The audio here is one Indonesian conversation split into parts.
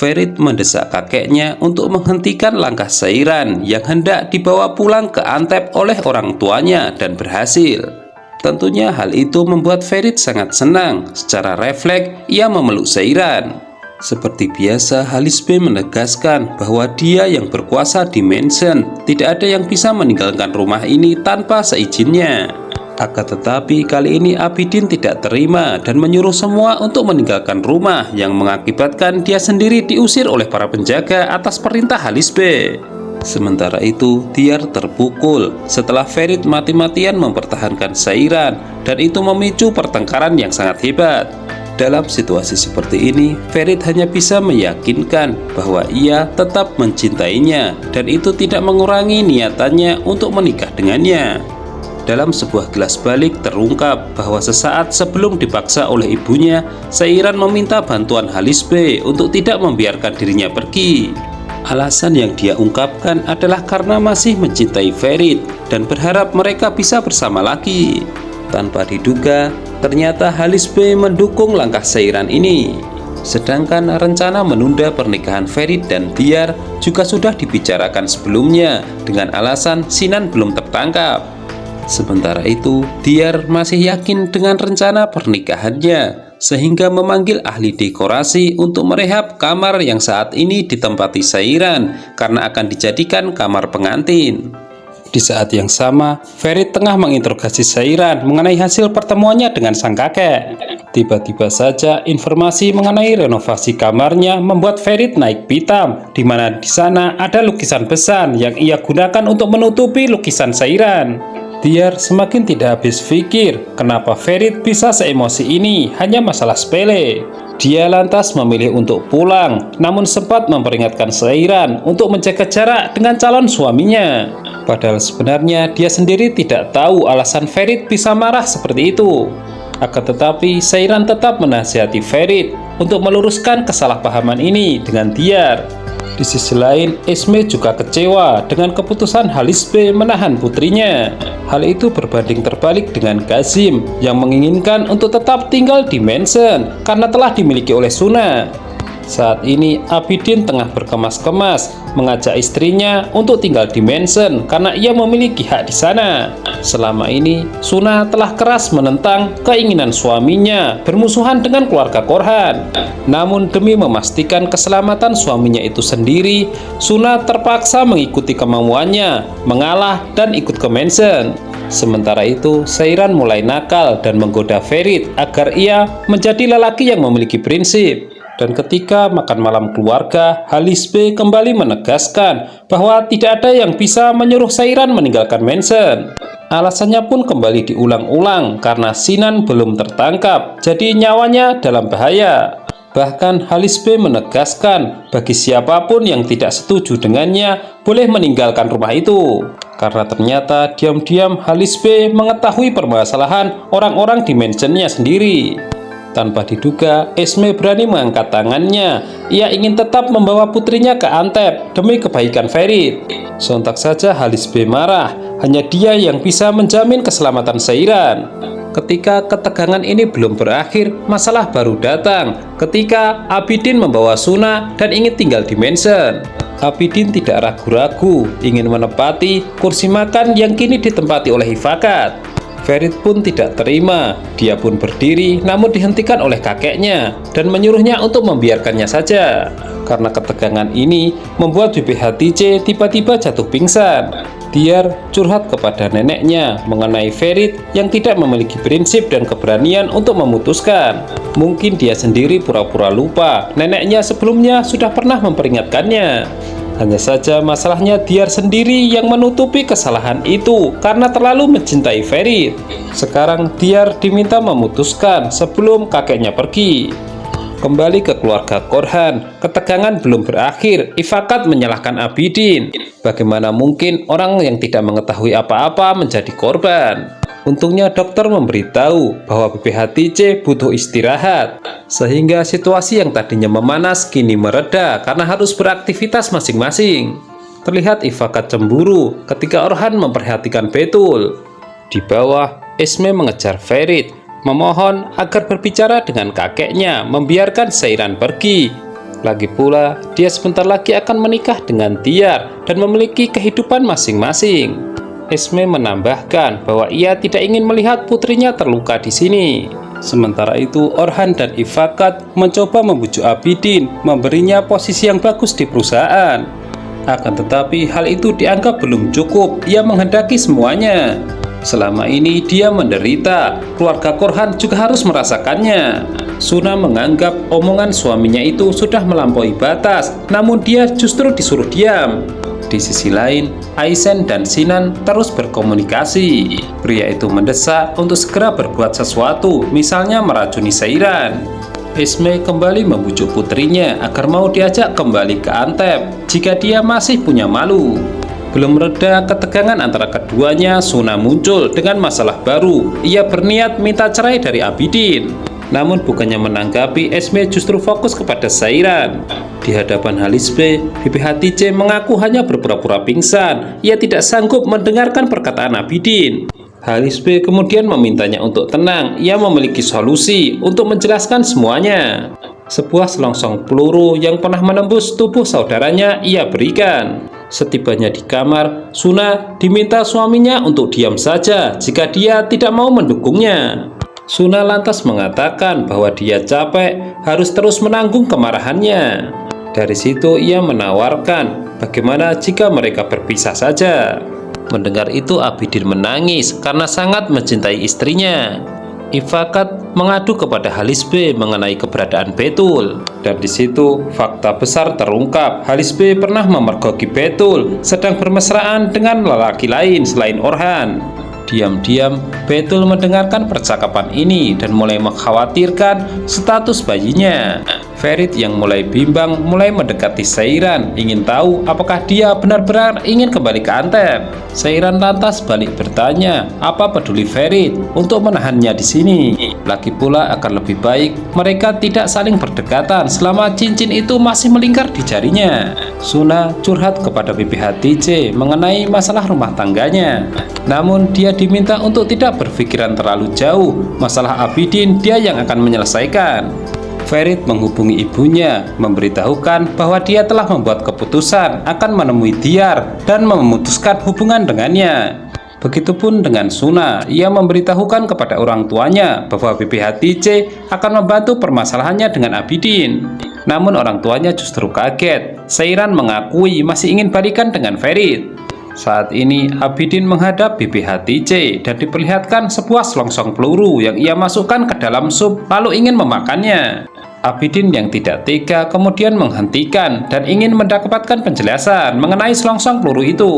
Ferit mendesak kakeknya untuk menghentikan langkah Seiran yang hendak dibawa pulang ke Antep oleh orang tuanya dan berhasil. Tentunya hal itu membuat Ferit sangat senang. Secara refleks ia memeluk Seiran. Seperti biasa, Halis B menegaskan bahwa dia yang berkuasa di Mansion. Tidak ada yang bisa meninggalkan rumah ini tanpa seizinnya. Akan tetapi kali ini Abidin tidak terima dan menyuruh semua untuk meninggalkan rumah, yang mengakibatkan dia sendiri diusir oleh para penjaga atas perintah Halis B. Sementara itu, Tiar terpukul setelah Ferit mati-matian mempertahankan Seiran, dan itu memicu pertengkaran yang sangat hebat. Dalam situasi seperti ini, Ferit hanya bisa meyakinkan bahwa ia tetap mencintainya dan itu tidak mengurangi niatannya untuk menikah dengannya. Dalam sebuah gelas balik terungkap bahwa sesaat sebelum dipaksa oleh ibunya, Seiran meminta bantuan Halis B untuk tidak membiarkan dirinya pergi. Alasan yang dia ungkapkan adalah karena masih mencintai Ferit dan berharap mereka bisa bersama lagi. Tanpa diduga, ternyata Halis B mendukung langkah Seiran ini. Sedangkan rencana menunda pernikahan Ferit dan Tiar juga sudah dibicarakan sebelumnya dengan alasan Sinan belum tertangkap. Sementara itu, Tiar masih yakin dengan rencana pernikahannya, sehingga memanggil ahli dekorasi untuk merehab kamar yang saat ini ditempati Seiran karena akan dijadikan kamar pengantin. Di saat yang sama, Ferit tengah menginterogasi Seiran mengenai hasil pertemuannya dengan sang kakek. Tiba-tiba saja informasi mengenai renovasi kamarnya membuat Ferit naik pitam, di mana di sana ada lukisan besar yang ia gunakan untuk menutupi lukisan Seiran. Tiar semakin tidak habis pikir kenapa Ferit bisa seemosi ini, hanya masalah sepele. Dia lantas memilih untuk pulang, namun sempat memperingatkan Seiran untuk menjaga jarak dengan calon suaminya. Padahal sebenarnya dia sendiri tidak tahu alasan Ferit bisa marah seperti itu. Akan tetapi Seiran tetap menasihati Ferit untuk meluruskan kesalahpahaman ini dengan Tiar. Di sisi lain, Esme juga kecewa dengan keputusan Halis B menahan putrinya. Hal itu berbanding terbalik dengan Kazim yang menginginkan untuk tetap tinggal di Mansion karena telah dimiliki oleh Suna. Saat ini Abidin tengah berkemas-kemas mengajak istrinya untuk tinggal di Mansion karena ia memiliki hak di sana. Selama ini Suna telah keras menentang keinginan suaminya bermusuhan dengan keluarga Korhan. Namun demi memastikan keselamatan suaminya itu sendiri, Suna terpaksa mengikuti kemauannya, mengalah dan ikut ke Mansion. Sementara itu, Seiran mulai nakal dan menggoda Ferit agar ia menjadi lelaki yang memiliki prinsip. Dan ketika makan malam keluarga, Halis B kembali menegaskan bahwa tidak ada yang bisa menyuruh Seiran meninggalkan Mansion. Alasannya pun kembali diulang-ulang karena Sinan belum tertangkap, jadi nyawanya dalam bahaya. Bahkan Halis B menegaskan bagi siapapun yang tidak setuju dengannya boleh meninggalkan rumah itu. Karena ternyata diam-diam Halis B mengetahui permasalahan orang-orang di Mansionnya sendiri. Tanpa diduga, Esme berani mengangkat tangannya. Ia ingin tetap membawa putrinya ke Antep demi kebaikan Ferit. Sontak saja Halis B marah, hanya dia yang bisa menjamin keselamatan Seiran. Ketika ketegangan ini belum berakhir, masalah baru datang ketika Abidin membawa Suna dan ingin tinggal di Mansion. Abidin tidak ragu-ragu ingin menempati kursi makan yang kini ditempati oleh Ifakat. Ferit pun tidak terima, dia pun berdiri namun dihentikan oleh kakeknya dan menyuruhnya untuk membiarkannya saja. Karena ketegangan ini membuat Bibi Hatice tiba-tiba jatuh pingsan. Tiar curhat kepada neneknya mengenai Ferit yang tidak memiliki prinsip dan keberanian untuk memutuskan. Mungkin dia sendiri pura-pura lupa, neneknya sebelumnya sudah pernah memperingatkannya. Hanya saja masalahnya Tiar sendiri yang menutupi kesalahan itu karena terlalu mencintai Ferit. Sekarang Tiar diminta memutuskan sebelum kakeknya pergi. Kembali ke keluarga Korhan, ketegangan belum berakhir. Ifakat menyalahkan Abidin. Bagaimana mungkin orang yang tidak mengetahui apa-apa menjadi korban? Untungnya dokter memberitahu bahwa Bibi Hatice butuh istirahat, sehingga situasi yang tadinya memanas kini mereda karena harus beraktivitas masing-masing. Terlihat Ifakat cemburu ketika Orhan memperhatikan Betul. Di bawah, Esme mengejar Ferit, memohon agar berbicara dengan kakeknya membiarkan Seiran pergi. Lagi pula, dia sebentar lagi akan menikah dengan Tiar dan memiliki kehidupan masing-masing. Esme menambahkan bahwa ia tidak ingin melihat putrinya terluka di sini. Sementara itu, Orhan dan Ifakat mencoba membujuk Abidin memberinya posisi yang bagus di perusahaan. Akan tetapi hal itu dianggap belum cukup, ia menghendaki semuanya. Selama ini dia menderita, keluarga Korhan juga harus merasakannya. Suna menganggap omongan suaminya itu sudah melampaui batas, namun dia justru disuruh diam. Di sisi lain, Aisen dan Sinan terus berkomunikasi. Pria itu mendesak untuk segera berbuat sesuatu, misalnya meracuni Seiran. Esme kembali membujuk putrinya agar mau diajak kembali ke Antep jika dia masih punya malu. Belum reda ketegangan antara keduanya, Suna muncul dengan masalah baru. Ia berniat minta cerai dari Abidin. Namun bukannya menanggapi, Esme justru fokus kepada Seiran. Di hadapan Halisbe, Bibi Hatice mengaku hanya berpura-pura pingsan. Ia tidak sanggup mendengarkan perkataan Abidin. Halisbe kemudian memintanya untuk tenang. Ia memiliki solusi untuk menjelaskan semuanya. Sebuah selongsong peluru yang pernah menembus tubuh saudaranya ia berikan. Setibanya di kamar, Suna diminta suaminya untuk diam saja jika dia tidak mau mendukungnya. Suna lantas mengatakan bahwa dia capek harus terus menanggung kemarahannya. Dari situ ia menawarkan bagaimana jika mereka berpisah saja. Mendengar itu Abidin menangis karena sangat mencintai istrinya. Ifakat mengadu kepada Halisbe mengenai keberadaan Betul. Dan di situ fakta besar terungkap. Halisbe pernah memergoki Betul sedang bermesraan dengan lelaki lain selain Orhan. Diam-diam Betul mendengarkan percakapan ini dan mulai mengkhawatirkan status bayinya. Ferit yang mulai bimbang mulai mendekati Seiran, ingin tahu apakah dia benar-benar ingin kembali ke Antep. Seiran lantas balik bertanya apa peduli Ferit untuk menahannya di sini. Lagi pula akan lebih baik mereka tidak saling berdekatan selama cincin itu masih melingkar di jarinya. Suna curhat kepada Bibi Hatice mengenai masalah rumah tangganya. Namun dia diminta untuk tidak berpikiran terlalu jauh. Masalah Abidin dia yang akan menyelesaikan. Ferit menghubungi ibunya, memberitahukan bahwa dia telah membuat keputusan akan menemui Tiar dan memutuskan hubungan dengannya. Begitupun dengan Suna, ia memberitahukan kepada orang tuanya bahwa Bibi Hatice akan membantu permasalahannya dengan Abidin. Namun orang tuanya justru kaget. Seiran mengakui masih ingin balikan dengan Ferit. Saat ini Abidin menghadap Bibi Hatice dan diperlihatkan sebuah selongsong peluru yang ia masukkan ke dalam sup lalu ingin memakannya. Abidin yang tidak tega kemudian menghentikan dan ingin mendapatkan penjelasan mengenai selongsong peluru itu.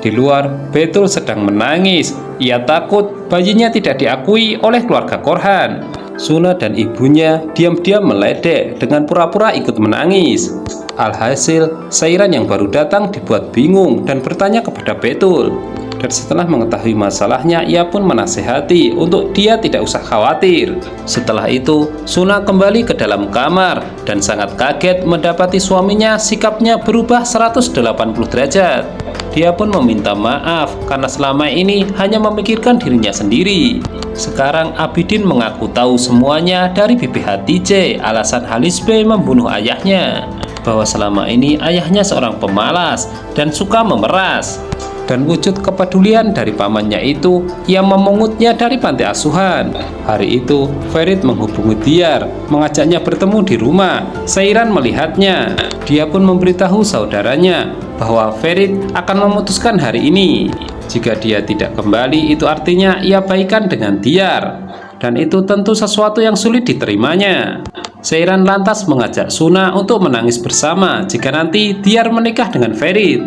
Di luar, Betul sedang menangis. Ia takut bayinya tidak diakui oleh keluarga Korhan. Suna dan ibunya diam-diam meledek dengan pura-pura ikut menangis. Alhasil, Seiran yang baru datang dibuat bingung dan bertanya kepada Betul. Dan setelah mengetahui masalahnya, ia pun menasehati untuk dia tidak usah khawatir. Setelah itu, Suna kembali ke dalam kamar dan sangat kaget mendapati suaminya sikapnya berubah 180 derajat. Dia pun meminta maaf karena selama ini hanya memikirkan dirinya sendiri. Sekarang Abidin mengaku tahu semuanya dari Bibi Hatice alasan Halisbe membunuh ayahnya. Bahwa selama ini ayahnya seorang pemalas dan suka memeras. Dan wujud kepedulian dari pamannya itu, ia memungutnya dari panti asuhan. Hari itu, Ferit menghubungi Tiar, mengajaknya bertemu di rumah. Seiran melihatnya. Dia pun memberitahu saudaranya bahwa Ferit akan memutuskan hari ini. Jika dia tidak kembali, itu artinya ia baikan dengan Tiar. Dan itu tentu sesuatu yang sulit diterimanya. Seiran lantas mengajak Suna untuk menangis bersama jika nanti Tiar menikah dengan Ferit.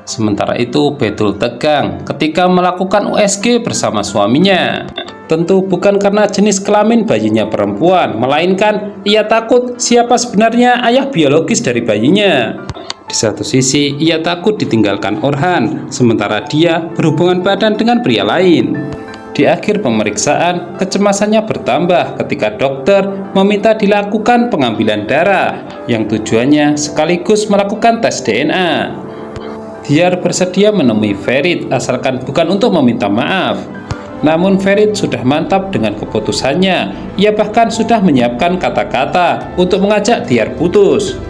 Sementara itu Betul tegang ketika melakukan USG bersama suaminya. Tentu bukan karena jenis kelamin bayinya perempuan, melainkan ia takut siapa sebenarnya ayah biologis dari bayinya. Di satu sisi ia takut ditinggalkan Orhan, sementara dia berhubungan badan dengan pria lain. Di akhir pemeriksaan, kecemasannya bertambah ketika dokter meminta dilakukan pengambilan darah yang tujuannya sekaligus melakukan tes DNA. Tiar bersedia menemui Ferit asalkan bukan untuk meminta maaf. Namun Ferit sudah mantap dengan keputusannya. Ia bahkan sudah menyiapkan kata-kata untuk mengajak Tiar putus.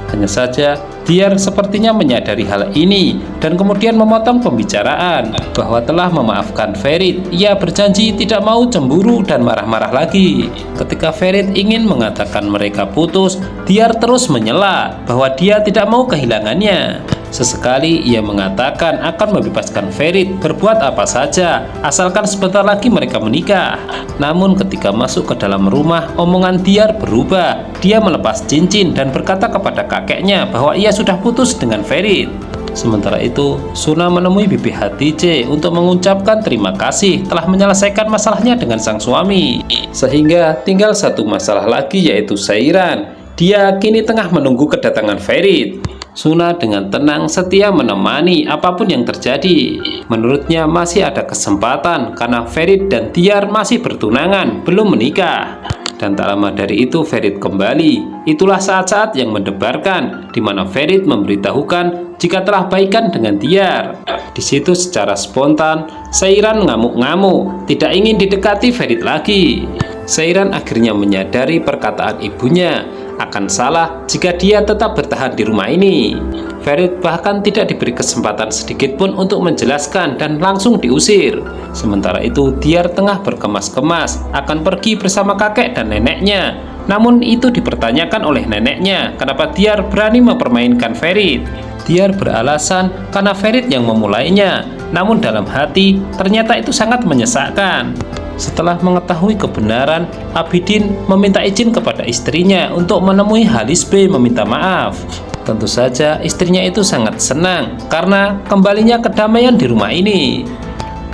Hanya saja, Diar sepertinya menyadari hal ini dan kemudian memotong pembicaraan bahwa telah memaafkan Ferit. Ia berjanji tidak mau cemburu dan marah-marah lagi. Ketika Ferit ingin mengatakan mereka putus, Diar terus menyela bahwa dia tidak mau kehilangannya. Sesekali ia mengatakan akan membebaskan Ferit berbuat apa saja asalkan sebentar lagi mereka menikah. Namun ketika masuk ke dalam rumah, omongan Diar berubah. Dia melepas cincin dan berkata kepada kakeknya bahwa ia sudah putus dengan Ferit. Sementara itu, Suna menemui Bibi Hatice untuk mengucapkan terima kasih telah menyelesaikan masalahnya dengan sang suami. Sehingga tinggal satu masalah lagi, yaitu Seiran. Dia kini tengah menunggu kedatangan Ferit. Suna dengan tenang setia menemani apapun yang terjadi. Menurutnya masih ada kesempatan karena Ferit dan Diar masih bertunangan, belum menikah. Dan tak lama dari itu Ferit kembali. Itulah saat-saat yang mendebarkan, di mana Ferit memberitahukan jika telah baikan dengan Diar. Di situ secara spontan, Seiran ngamuk-ngamuk, tidak ingin didekati Ferit lagi. Seiran akhirnya menyadari perkataan ibunya akan salah jika dia tetap bertahan di rumah ini. Ferit bahkan tidak diberi kesempatan sedikit pun untuk menjelaskan dan langsung diusir. Sementara itu Diar tengah berkemas-kemas akan pergi bersama kakek dan neneknya. Namun itu dipertanyakan oleh neneknya kenapa Diar berani mempermainkan Ferit. Diar beralasan karena Ferit yang memulainya. Namun dalam hati ternyata itu sangat menyesakkan. Setelah mengetahui kebenaran, Abidin meminta izin kepada istrinya untuk menemui Halis B meminta maaf. Tentu saja istrinya itu sangat senang karena kembalinya kedamaian di rumah ini.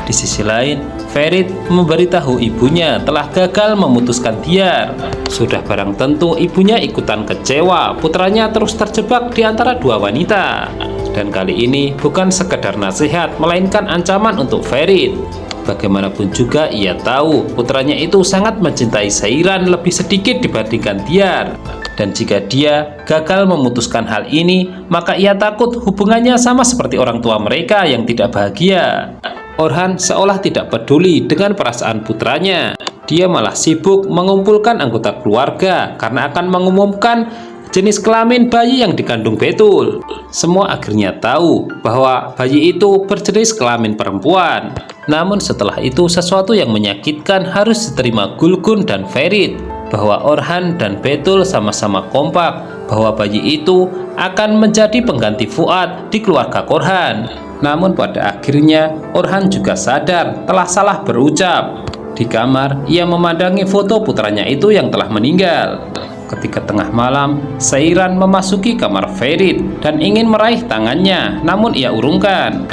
Di sisi lain, Ferit memberitahu ibunya telah gagal memutuskan Diar. Sudah barang tentu ibunya ikutan kecewa, putranya terus terjebak di antara dua wanita. Dan kali ini bukan sekedar nasihat, melainkan ancaman untuk Ferit. Bagaimanapun juga ia tahu putranya itu sangat mencintai Seiran lebih sedikit dibandingkan Diar. Dan jika dia gagal memutuskan hal ini, maka ia takut hubungannya sama seperti orang tua mereka yang tidak bahagia. Orhan seolah tidak peduli dengan perasaan putranya. Dia malah sibuk mengumpulkan anggota keluarga karena akan mengumumkan jenis kelamin bayi yang dikandung Betul. Semua akhirnya tahu bahwa bayi itu berjenis kelamin perempuan. Namun setelah itu sesuatu yang menyakitkan harus diterima Gulgun dan Ferit, bahwa Orhan dan Betul sama-sama kompak bahwa bayi itu akan menjadi pengganti Fuad di keluarga Korhan. Namun pada akhirnya Orhan juga sadar telah salah berucap. Di kamar ia memandangi foto putranya itu yang telah meninggal. Ketika tengah malam, Seiran memasuki kamar Ferit dan ingin meraih tangannya, namun ia urungkan.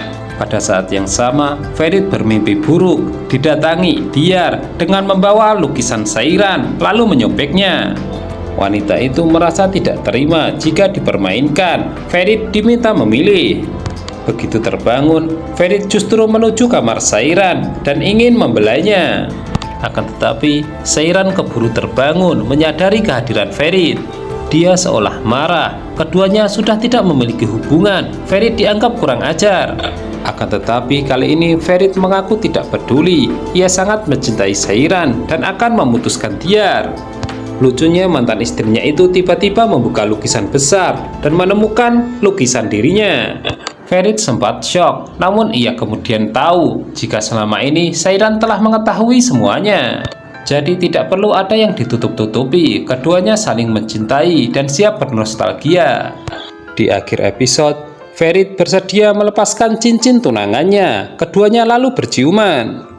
Pada saat yang sama, Ferit bermimpi buruk didatangi Diar dengan membawa lukisan Seiran lalu menyobeknya. Wanita itu merasa tidak terima jika dipermainkan. Ferit diminta memilih. Begitu terbangun, Ferit justru menuju kamar Seiran dan ingin membelainya. Akan tetapi, Seiran keburu terbangun menyadari kehadiran Ferit. Dia seolah marah, keduanya sudah tidak memiliki hubungan. Ferit dianggap kurang ajar. Akan tetapi kali ini Ferit mengaku tidak peduli. Ia sangat mencintai Seiran dan akan memutuskan Diar. Lucunya mantan istrinya itu tiba-tiba membuka lukisan besar dan menemukan lukisan dirinya. Ferit sempat syok, namun ia kemudian tahu jika selama ini Seiran telah mengetahui semuanya. Jadi tidak perlu ada yang ditutup-tutupi, keduanya saling mencintai dan siap bernostalgia. Di akhir episode, Ferit bersedia melepaskan cincin tunangannya, keduanya lalu berciuman.